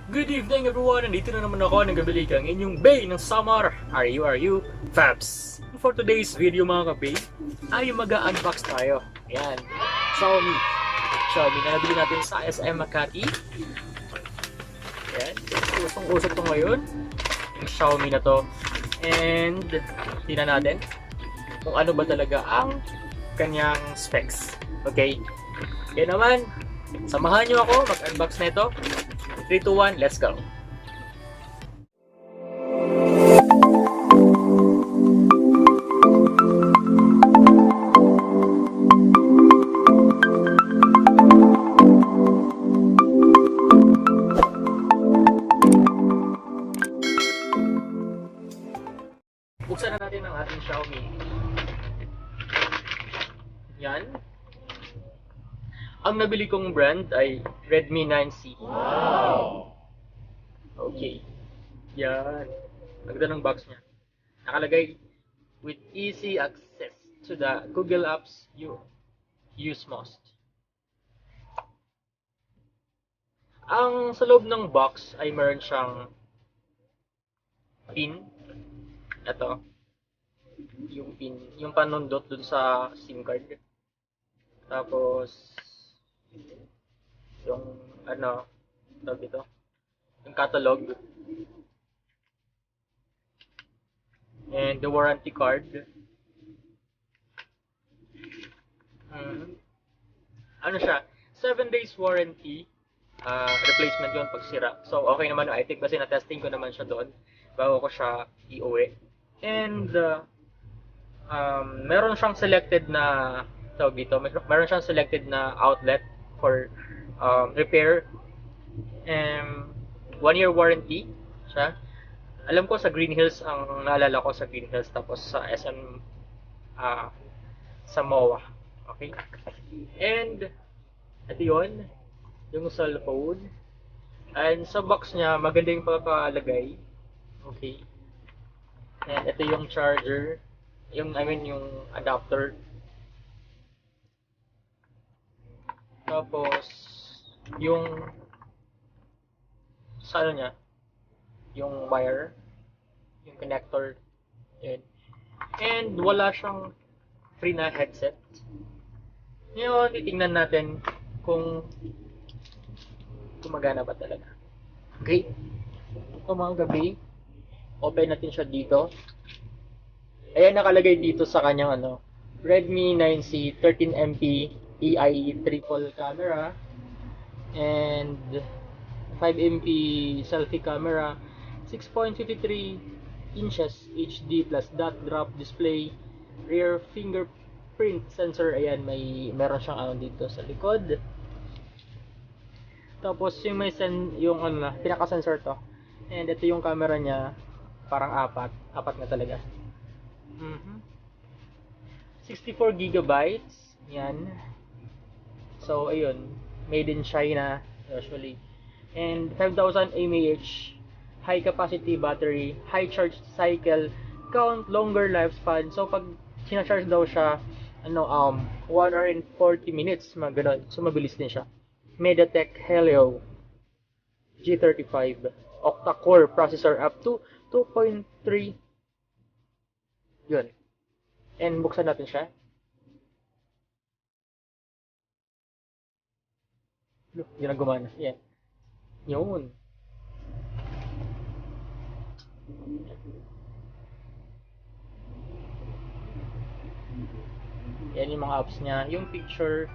Good evening everyone! Nandito na naman ako ng gabili kang inyong bay ng summer. RuruFabs. For today's video mga kabe, ay mag-unbox tayo. Ayan, Xiaomi na nabili natin sa SM Makati. Ayan, usong-usok to ngayon. Yung Xiaomi na to. And, tingnan natin kung ano ba talaga ang kanyang specs. Okay? Kaya naman, samahan nyo ako mag-unbox na ito. 3, 2, 1, let's go! Buksan na natin ang ating Xiaomi. Yan. Ang nabili kong brand ay Redmi 9C. Wow! Okay. Yan. Nagda ng box niya. Nakalagay, with easy access to the Google apps you use most. Ang sa loob ng box ay meron siyang pin. Ito. Yung pin. Yung panundot dun sa SIM card. Tapos, yung ano, tawag ito, yung catalog, and the warranty card. Ano siya, 7 days warranty, replacement yun pag sira. So okay naman, I think kasi na-testing ko naman siya doon bago ko siya iuwi. And meron siyang selected na tawag dito, meron siyang selected na outlet for repair. 1 year warranty siya. Alam ko sa Green Hills, ang naalala ko sa Green Hills, tapos sa SM sa MOA. Okay? And ito yun, yung cellphone. And sa box niya, maganda yung pagkakalagay. Okay? And ito yung charger, yung yung adapter. Tapos, yung sa ano niya, yung wire, yung connector, yun. And wala siyang free na headset. Ngayon, titingnan natin kung gumagana ba talaga. Okay? Ito mga gabi, open natin siya dito. Ayan, nakalagay dito sa kanyang Redmi 9C 13MP AI triple camera and 5MP selfie camera, 6.53 inches HD plus dot drop display, rear fingerprint sensor. Ayan, meron siyang dito sa likod. Tapos yung yung pinaka sensor to. And ito yung camera niya, parang apat na talaga. 64 gigabytes. Yan. So ayun, made in China usually. And 5,000 mAh high capacity battery, high charge cycle count, longer lifespan. So pag sinacharge daw siya 1 hour and 40 minutes, ganun. So mabilis din siya. MediaTek Helio G35 octa-core processor up to 2.3. Yun. And buksan natin siya. Look, yun ang gumana. Yan. Yun. Yan yung mga apps niya. Yung picture,